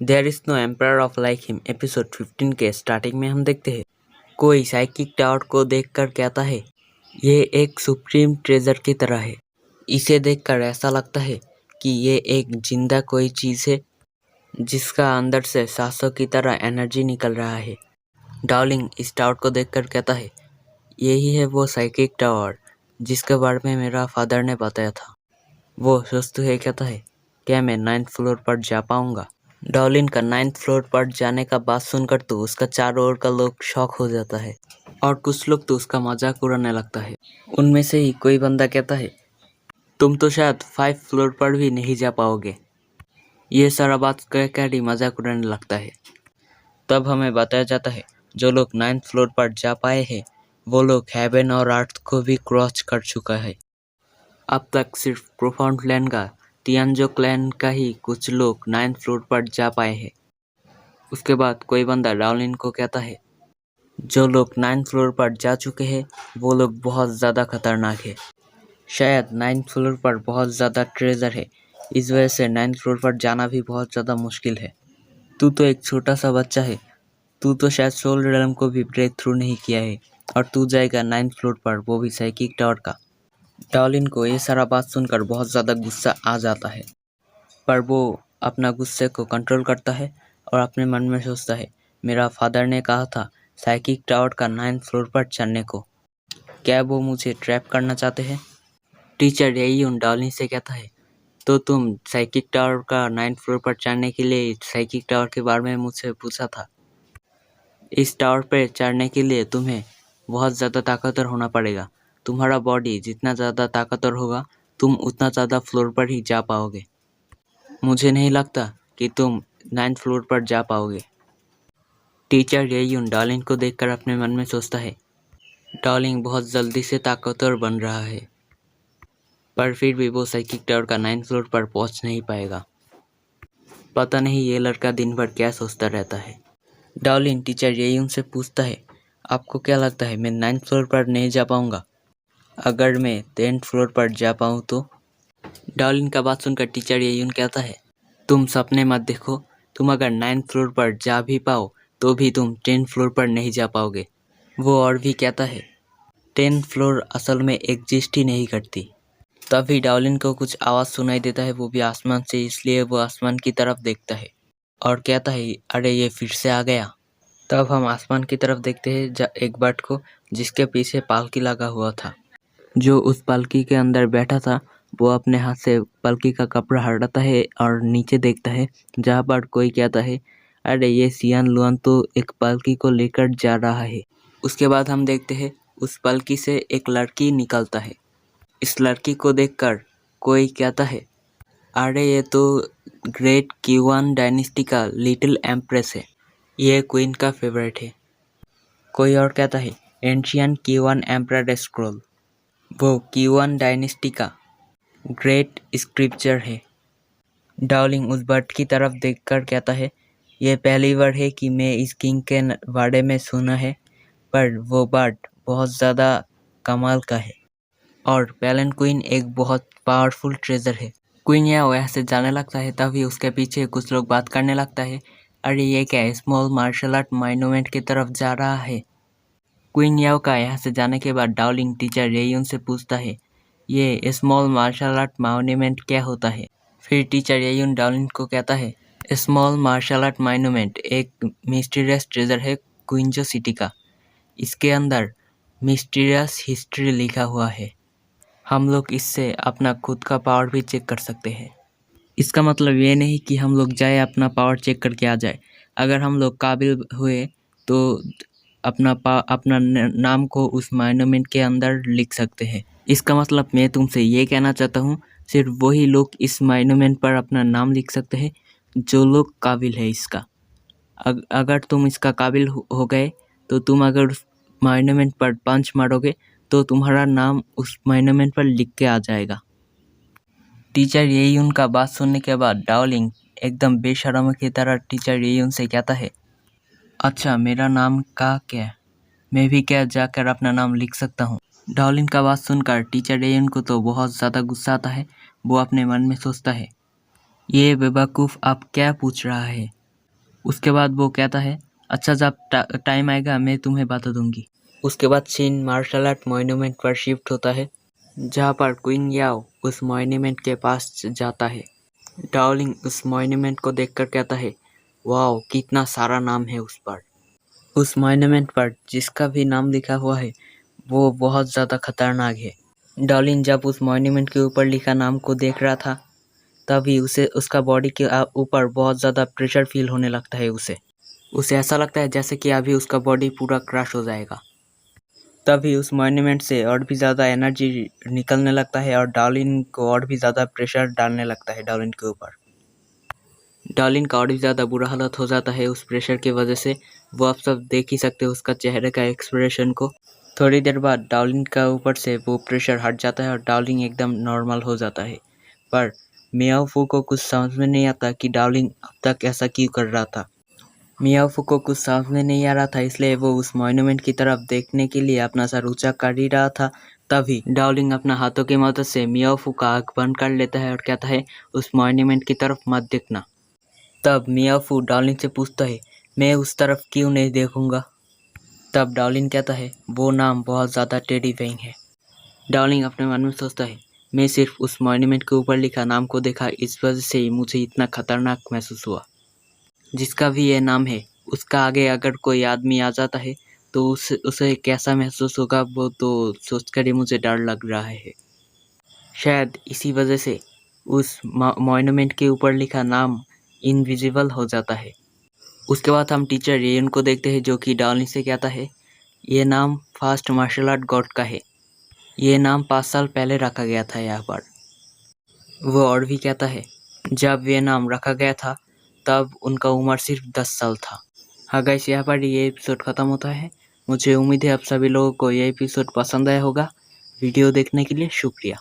There is no empire of like him episode 15 के starting में हम देखते हैं कोई साइकिक टावर को देखकर कहता है ये एक सुप्रीम ट्रेजर की तरह है। इसे देखकर ऐसा लगता है कि ये एक जिंदा कोई चीज है जिसका अंदर से सांसों की तरह एनर्जी निकल रहा है। डार्लिंग इस टावर को देखकर कहता है यही है वो साइकिक टावर जिसके बारे में मेरा फादर ने बताया था। वो सोचते हुए कहता है क्या मैं 9th फ्लोर पर जा पाऊंगा। डॉलिन का 9th फ्लोर पर जाने का बात सुनकर तो उसका चारों ओर का लोग शॉक हो जाता है और कुछ लोग तो उसका मजाक उड़ाने लगता है। उनमें से ही कोई बंदा कहता है तुम तो शायद 5 फ्लोर पर भी नहीं जा पाओगे। ये सारा बात कहकर ही मजाक उड़ाने लगता है। तब हमें बताया जाता है जो लोग 9th फ्लोर पर जा पाए हैं वो लोग हेवन और अर्थ को भी क्रॉस कर चुका है। अब तक सिर्फ प्रोफाउंड लैंड का तियानजो क्लैन का ही कुछ लोग 9th फ्लोर पर जा पाए हैं। उसके बाद कोई बंदा डार्लिन को कहता है जो लोग 9th फ्लोर पर जा चुके हैं वो लोग बहुत ज़्यादा खतरनाक है। शायद 9th फ्लोर पर बहुत ज़्यादा ट्रेजर है, इस वजह से 9th फ्लोर पर जाना भी बहुत ज़्यादा मुश्किल है। तू तो एक छोटा सा बच्चा है, तू तो शायद सोल रेलम को भी ब्रेक थ्रू नहीं किया है और तू जाएगा 9th फ्लोर पर, वो भी साइकिक टावर का। डार्लिन को ये सारा बात सुनकर बहुत ज़्यादा गुस्सा आ जाता है, पर वो अपना गुस्से को कंट्रोल करता है और अपने मन में सोचता है मेरा फादर ने कहा था साइकिक टावर का 9th फ्लोर पर चढ़ने को, क्या वो मुझे ट्रैप करना चाहते हैं। टीचर यही उन डार्लिन से कहता है तो तुम साइकिक टावर का 9th फ्लोर पर चढ़ने के लिए साइकिक टावर के बारे में मुझसे पूछा था। इस टावर पर चढ़ने के लिए तुम्हें बहुत ज़्यादा ताकतवर होना पड़ेगा। तुम्हारा बॉडी जितना ज़्यादा ताकतवर होगा तुम उतना ज़्यादा फ्लोर पर ही जा पाओगे। मुझे नहीं लगता कि तुम 9th फ्लोर पर जा पाओगे। टीचर येयुन डार्लिंग को देखकर अपने मन में सोचता है डार्लिंग बहुत जल्दी से ताकतवर बन रहा है, पर फिर भी वो साइकिक टावर का 9th फ्लोर पर पहुंच नहीं पाएगा। पता नहीं ये लड़का दिन भर क्या सोचता रहता है। डार्लिंग टीचर येयुन से पूछता है आपको क्या लगता है मैं 9th फ्लोर पर नहीं जा पाऊंगा? अगर मैं 10th फ्लोर पर जा पाऊँ तो? डार्लिन का बात सुनकर टीचर येयुन कहता है तुम सपने मत देखो, तुम अगर 9th फ्लोर पर जा भी पाओ तो भी तुम 10th फ्लोर पर नहीं जा पाओगे। वो और भी कहता है 10th फ्लोर असल में एग्जिस्ट ही नहीं करती। तभी डार्लिन को कुछ आवाज़ सुनाई देता है, वो भी आसमान से, इसलिए वो आसमान की तरफ देखता है और कहता है अरे ये फिर से आ गया। तब हम आसमान की तरफ देखते हैं एक बर्ड को जिसके पीछे पालकी लगा हुआ था। जो उस पालकी के अंदर बैठा था वो अपने हाथ से पालकी का कपड़ा हटाता है और नीचे देखता है जहाँ पर कोई कहता है अरे ये सियान लुआन तो एक पालकी को लेकर जा रहा है। उसके बाद हम देखते हैं उस पालकी से एक लड़की निकलता है। इस लड़की को देखकर कोई कहता है अरे ये तो ग्रेट क्यूआन डायनेस्टी का लिटिल एम्प्रेस है, ये क्वीन का फेवरेट है। कोई और कहता है एंशियंट क्यूआन एम्परर स्क्रॉल, वो क्यूआन डायनेस्टी का ग्रेट स्क्रिप्चर है। डार्लिंग उस बर्ड की तरफ देखकर कहता है यह पहली बार है कि मैं इस किंग के बारे में सुना है, पर वो बर्ड बहुत ज़्यादा कमाल का है और पैलन क्वीन एक बहुत पावरफुल ट्रेजर है। क्वीन यहाँ से जाने लगता है, तभी उसके पीछे कुछ लोग बात करने लगता है अरे ये क्या स्मॉल मार्शल आर्ट मॉन्यूमेंट की तरफ जा रहा है। क्वीन याओ का यहाँ से जाने के बाद डार्लिंग टीचर रेयुन से पूछता है ये स्मॉल मार्शल आर्ट मॉन्यूमेंट क्या होता है। फिर टीचर येयुन डार्लिन को कहता है स्मॉल मार्शल आर्ट मॉन्यूमेंट एक मिस्टीरियस ट्रेजर है क्विंजो सिटी का। इसके अंदर मिस्टीरियस हिस्ट्री लिखा हुआ है। हम लोग इससे अपना खुद का पावर भी चेक कर सकते हैं। इसका मतलब ये नहीं कि हम लोग जाए अपना पावर चेक करके आ जाए। अगर हम लोग काबिल हुए तो अपना नाम को उस मॉन्यूमेंट के अंदर लिख सकते हैं। इसका मतलब मैं तुमसे ये कहना चाहता हूँ सिर्फ वही लोग इस मॉन्यूमेंट पर अपना नाम लिख सकते हैं जो लोग काबिल है इसका। अगर तुम इसका काबिल हो गए तो तुम अगर उस मॉन्यूमेंट पर पंच मारोगे तो तुम्हारा नाम उस मॉन्यूमेंट पर लिख के आ जाएगा। टीचर येयुन का बात सुनने के बाद डार्लिंग एकदम बेशर्म की तरह टीचर येयुन से कहता है अच्छा मेरा नाम का क्या, मैं भी क्या जाकर अपना नाम लिख सकता हूँ। डार्लिन का बात सुनकर टीचर येयुन को तो बहुत ज़्यादा गुस्सा आता है। वो अपने मन में सोचता है ये बेवकूफ़ आप क्या पूछ रहा है, उसके बाद वो कहता है, अच्छा जब टाइम आएगा मैं तुम्हें बता दूंगी। उसके बाद सीन मार्शल आर्ट मॉन्यूमेंट पर शिफ्ट होता है, जहाँ पर क्वीन याओ उस मॉन्यूमेंट के पास जाता है। डाओलिंग उस मॉन्यूमेंट को देखकर कहता है, वाओ कितना सारा नाम है उस पर। उस मॉन्यूमेंट पर जिसका भी नाम लिखा हुआ है वो बहुत ज़्यादा खतरनाक है। डाओलिंग जब उस मॉन्यूमेंट के ऊपर लिखा नाम को देख रहा था तभी उसे उसका बॉडी के ऊपर बहुत ज़्यादा प्रेशर फील होने लगता है। उसे ऐसा लगता है जैसे कि अभी उसका बॉडी पूरा क्रश हो जाएगा। तभी उस मॉन्यूमेंट से और भी ज़्यादा एनर्जी निकलने लगता है और डार्लिन को और भी ज़्यादा प्रेशर डालने लगता है डार्लिन के ऊपर। डार्लिन का और भी ज़्यादा बुरा हालत हो जाता है उस प्रेशर की वजह से। वो आप सब देख ही सकते हो उसका चेहरे का एक्सप्रेशन को। थोड़ी देर बाद डार्लिन का ऊपर से वो प्रेशर हट जाता है और डार्लिन एकदम नॉर्मल हो जाता है। पर मियाओ फू को कुछ समझ में नहीं आता कि डार्लिन अब तक ऐसा क्यों कर रहा था। मियाओ फू को कुछ समझ में नहीं आ रहा था, इसलिए वो उस मॉन्यूमेंट की तरफ देखने के लिए अपना सर ऊंचा कर ही रहा था। तभी डार्लिंग अपना हाथों की मदद से मियाओ फू का आँख बंद कर लेता है और कहता है, उस मॉन्यूमेंट की तरफ मत देखना। तब मियाओ फू डार्लिंग से पूछता है, मैं उस तरफ क्यों नहीं देखूंगा। तब डार्लिंग कहता है, वो नाम बहुत ज़्यादा टेरिफाइंग है। डार्लिंग अपने मन में सोचता है, मैं सिर्फ उस मॉन्यूमेंट के ऊपर लिखा नाम को देखा, इस वजह से ही मुझे इतना खतरनाक महसूस हुआ। जिसका भी ये नाम है उसका आगे अगर कोई आदमी आ जाता है तो उसे कैसा महसूस होगा वो तो सोचकर ही मुझे डर लग रहा है। शायद इसी वजह से उस मॉन्यूमेंट के ऊपर लिखा नाम इनविजिबल हो जाता है। उसके बाद हम टीचर रेयन को देखते हैं जो कि डार्लिंग से कहता है, ये नाम फास्ट मार्शल आर्ट गॉड का है। ये नाम 5 साल पहले रखा गया था यहाँ पर। वो और भी कहता है, जब ये नाम रखा गया था तब उनका उम्र सिर्फ 10 साल था। हाँ गाइस, यहाँ पर ये एपिसोड ख़त्म होता है। मुझे उम्मीद है आप सभी लोगों को ये एपिसोड पसंद आया होगा। वीडियो देखने के लिए शुक्रिया।